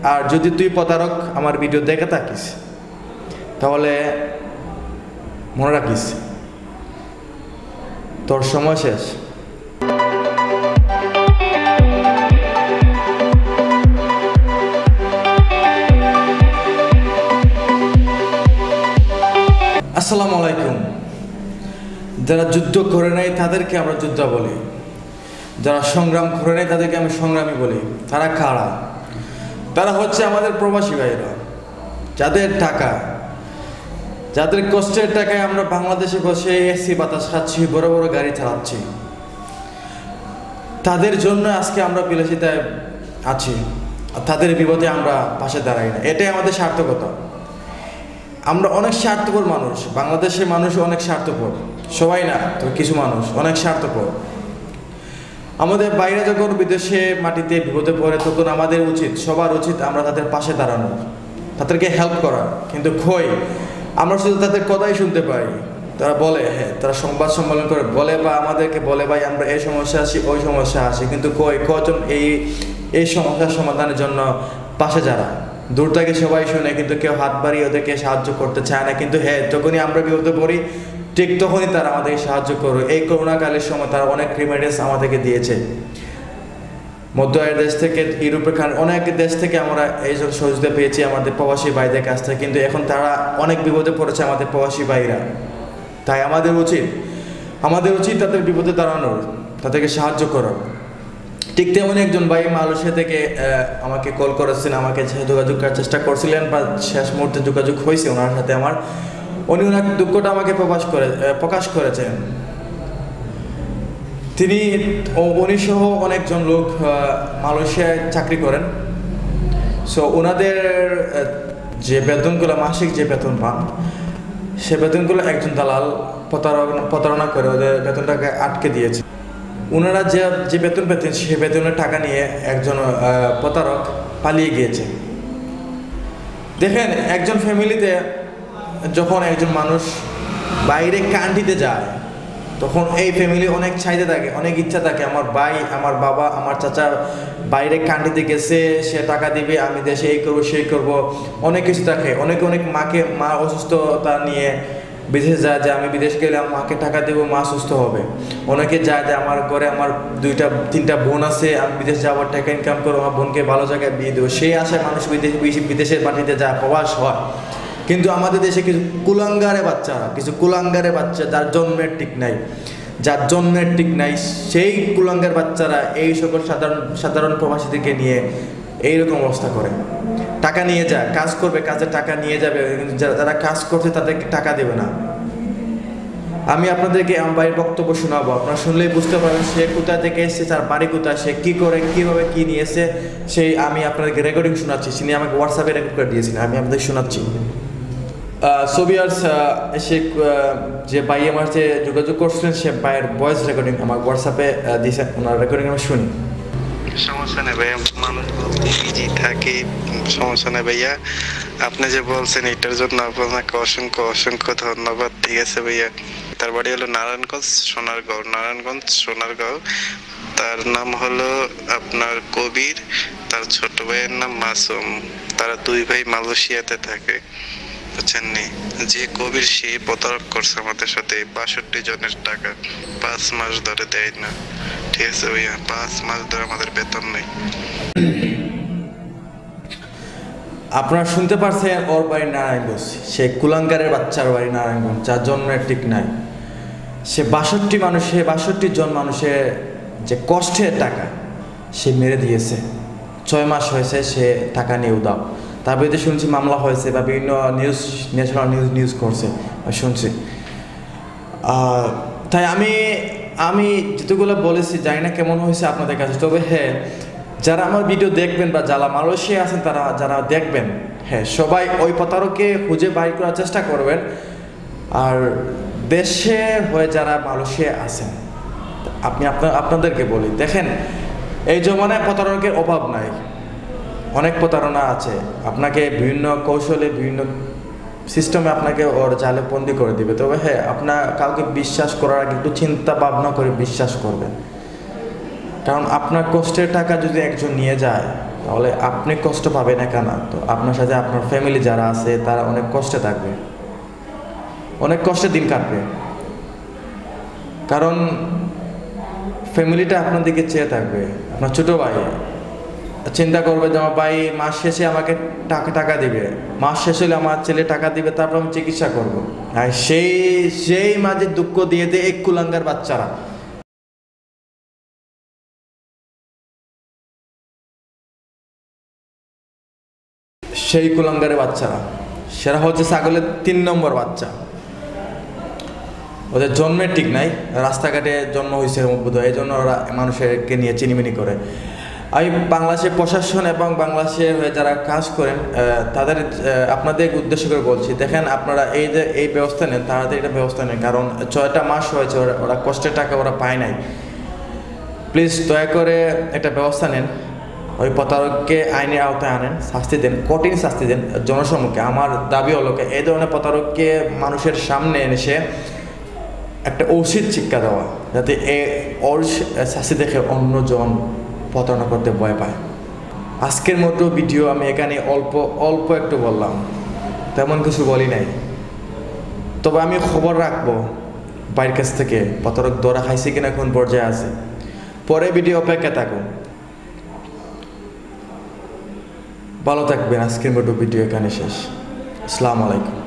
আর যদি তুই প্রতারক আমার ভিডিও দেখে থাকিস তাহলে মনে রাখিস তোর সময় শেষ। আসসালামু আলাইকুম। যারা যুদ্ধ করে নাই তাদেরকে আমরা যোদ্ধা বলি, যারা সংগ্রাম করে নাই তাদেরকে আমি সংগ্রামী বলি। তারা কারা? তারা হচ্ছে আমাদের প্রবাসী ভাইরা, যাদের টাকা, যাদের কষ্টের টাকায় আমরা বাংলাদেশে বসে এসি বাতাস খাচ্ছি, বড় বড় গাড়ি চালাচ্ছি। তাদের জন্য আজকে আমরা বিলাসিতায় আছি, আর তাদের বিপদে আমরা পাশে দাঁড়াই না। এটাই আমাদের সার্থকতা। আমরা অনেক স্বার্থপর মানুষ, বাংলাদেশের মানুষ অনেক স্বার্থপর, সবাই না তো কিছু মানুষ অনেক স্বার্থপর। আমাদের বাইরে যখন বিদেশে মাটিতে বিপদে পড়ে তখন আমাদের উচিত, সবার উচিত আমরা তাদের পাশে দাঁড়ানো, তাদেরকে হেল্প করা। কিন্তু আমরা শুধু তাদের কথাই শুনতে পাই। তারা বলে, তারা সংবাদ সম্মেলন করে বলে বা আমাদেরকে বলে ভাই আমরা এই সমস্যা আসি ওই সমস্যা আসি, কিন্তু কজন এই সমস্যার সমাধানের জন্য পাশে যারা দূর থেকে সবাই শুনে, কিন্তু কেউ হাত বাড়িয়ে ওদেরকে সাহায্য করতে চায় না। কিন্তু যখনই আমরা বিপদে পড়ি ঠিক তখনই তারা আমাদেরকে সাহায্য করবে। এই করোনাকালের সময় তারা অনেক রেমিডেন্স আমাদেরকে দিয়েছে। মধ্য আয়ের দেশ থেকে, ইউরোপের অনেক দেশ থেকে আমরা এই সহযোগিতা পেয়েছি আমাদের প্রবাসী ভাইদের কাছ থেকে। কিন্তু এখন তারা অনেক বিপদে পড়েছে আমাদের প্রবাসী ভাইরা। তাই আমাদের উচিত তাদের বিপদে দাঁড়ানোর, তাদেরকে সাহায্য করার। ঠিক তেমনই একজন ভাই মালয়েশিয়া থেকে আমাকে কল করেছেন, আমাকে যোগাযোগ করার চেষ্টা করছিলেন বা শেষ মুহূর্তে যোগাযোগ হয়েছে ওনার সাথে আমার। ওনার দুঃখটা আমাকে প্রকাশ করেছেন। উনি সহ অনেকজন লোক মালয়েশিয়ায় চাকরি করেন। সো ওনাদের যে বেতনগুলো, মাসিক যে বেতন পান, সে বেতনগুলো একজন দালাল প্রতারণা করে ওদের বেতনটাকে আটকে দিয়েছে। ওনারা যে বেতন পেতেন সে বেতনের টাকা নিয়ে একজন প্রতারক পালিয়ে গিয়েছে। দেখেন, একজন ফ্যামিলিতে যখন একজন মানুষ বাইরে কান্ট্রিতে যায় তখন এই ফ্যামিলি অনেক চাইতে থাকে, অনেক ইচ্ছা থাকে। আমার ভাই, আমার বাবা, আমার চাচা বাইরে কান্ট্রিতে গেছে, সে টাকা দিবে, আমি দেশে এই করবো সেই করবো, অনেক কিছু থাকে। অনেক মা অসুস্থতা নিয়ে বিদেশে যায় যে আমি বিদেশ গেলে মাকে টাকা দেবো, মা সুস্থ হবে। অনেকে যায় যে আমার ঘরে আমার 2-3টা বোন আছে, আমি বিদেশ যাওয়ার টাকা ইনকাম করবো, আমার বোনকে ভালো জায়গায় বিয়ে দেবো। সেই আশায় মানুষ বিদেশের মাটিতে যায়, প্রবাস হয়। কিন্তু আমাদের দেশে কিছু কুলাঙ্গারে বাচ্চা যার জন্মের ঠিক নাই, সেই কুলাঙ্গার বাচ্চারা এই সকল সাধারণ প্রবাসীদেরকে নিয়ে এইরকম অবস্থা করে। টাকা নিয়ে যায়, কাজ করবে, কাজের টাকা নিয়ে যাবে, যারা কাজ করছে তাদেরকে টাকা দেবে না। আমি আপনাদেরকে আমার বাড়ির বক্তব্য শোনাবো, আপনারা শুনলেই বুঝতে পারবেন সে কোথা থেকে এসেছে, তার বাড়ি কোথায়, সে কী করে, কীভাবে কী নিয়েছে। আমি আপনাদেরকে রেকর্ডিং শোনাচ্ছি। তিনি আমাকে হোয়াটসঅ্যাপে রেকর্ড করে দিয়েছিলেন, আমি আপনাদের শোনাচ্ছি। এসে যে ভাই আমার যে যোগাযোগ করছিলেন, সে ভাইয়ের ভয়েস রেকর্ডিং আমার হোয়াটসঅ্যাপে দিয়েছেন, ওনার রেকর্ডিং আমি শুনি। সমস্যা নেই ভাইয়া, মানুষ বিজি থাকে, সমস্যা নেই ভাইয়া। আপনি যে বলছেন এটার জন্য আপনাকে অসংখ্য ধন্যবাদ। ঠিক আছে ভাইয়া। তার বাড়ি হলো নারায়ণগঞ্জ সোনারগাঁও। তার নাম হলো আপনার কবির, তার ছোট ভাইয়ের নাম মাসুম। তারা 2 ভাই মালয়েশিয়াতে থাকে, বুঝছেন নি? যে কবির সে প্রতারক করছে আমাদের সাথে 62 জনের টাকা 5 মাস ধরে দেয় না। ঠিক আছে ভাইয়া, 5 মাস ধরে আমাদের বেতন নেই। আপনারা শুনতে পারছেন, ওর বাড়ি নারায়ণগঞ্জ। সে কুলাঙ্গারের বাচ্চার বাড়ি নারায়ণগঞ্জ, যার জন্মের ঠিক নাই। সে 62 জন মানুষের যে কষ্টের টাকা সে মেরে দিয়েছে। 6 মাস হয়েছে সে টাকা নিয়ে উদাও। তার বিরুদ্ধে শুনছি মামলা হয়েছে বা বিভিন্ন ন্যাশনাল নিউজ করছে শুনছি। তাই আমি যেটুকুলো বলেছি জানি না কেমন হয়েছে আপনাদের কাছে। তবে যারা আমার ভিডিও দেখবেন বা যারা মালয়েশিয়া আছেন তারা যারা দেখবেন, সবাই ওই প্রতারককে খুঁজে বাইর করার চেষ্টা করবেন। আর দেশে হয়ে যারা মালয়েশিয়া আছেন, আপনাদেরকে বলি, দেখেন এই জমানায় প্রতারকের অভাব নাই, অনেক প্রতারণা আছে। আপনাকে বিভিন্ন কৌশলে, বিভিন্ন সিস্টেমে আপনাকে ওর জালে বন্দি করে দিবে। তবে আপনার কাউকে বিশ্বাস করার আগে একটু চিন্তা ভাবনা করে বিশ্বাস করবেন। কারণ আপনার কষ্টের টাকা যদি একজন নিয়ে যায়, তাহলে আপনি কষ্ট পাবেন একা না, তো আপনার সাথে আপনার ফ্যামিলি যারা আছে তারা অনেক কষ্টে থাকবে, অনেক কষ্টে দিন কাটবে। কারণ ফ্যামিলিটা আপনার দিকে চেয়ে থাকবে। আপনার ছোটো ভাই চিন্তা করবে যে আমার ভাই মাস শেষে আমাকে টাকা দিবে, মাস শেষ হলে আমার ছেলে টাকা দিবে, তারপর আমি চিকিৎসা করব। আর সেই মাঝে দুঃখ দিয়ে দেয় এক কুলাঙ্গার বাচ্চারা। সেই কুলাঙ্গারের বাচ্চারা সেরা হচ্ছে ছাগলের 3 নম্বর বাচ্চা। ওদের জন্মের ঠিক নাই, রাস্তাঘাটে জন্ম হয়েছে বোধহয়, এই জন্য ওরা মানুষকে নিয়ে চিনিমিনি করে। আমি বাংলাদেশের প্রশাসন এবং বাংলাদেশের হয়ে যারা কাজ করেন তাদের আপনাদের উদ্দেশ্য করে বলছি, দেখেন আপনারা এই যে এই ব্যবস্থা নেন, তাড়াতাড়ি এটা ব্যবস্থা নেন। কারণ 6টা মাস হয়েছে ওরা কষ্টের টাকা ওরা পায় নাই। প্লিজ দয়া করে একটা ব্যবস্থা নেন, ওই প্রতারককে আইনের আওতায় আনেন, শাস্তি দেন, কঠিন শাস্তি দেন জনসম্মুখে। আমার দাবি হলো এই ধরনের প্রতারককে মানুষের সামনে এসে একটা ঔষধ শিক্ষা দেওয়া, যাতে ওর শাস্তি দেখে অন্যজন প্রতারণা করতে ভয় পায়। আজকের মতো ভিডিও আমি এখানে অল্প একটু বললাম, তেমন কিছু বলি নাই। তবে আমি খবর রাখবো বাইরের কাছ থেকে প্রতারক ধরা খাইছে কিনা, কোন পর্যায়ে আছে। পরে ভিডিও অপেক্ষা থাকুন। ভালো থাকবেন। আজকের মতো ভিডিও এখানে শেষ। আসসালামু আলাইকুম।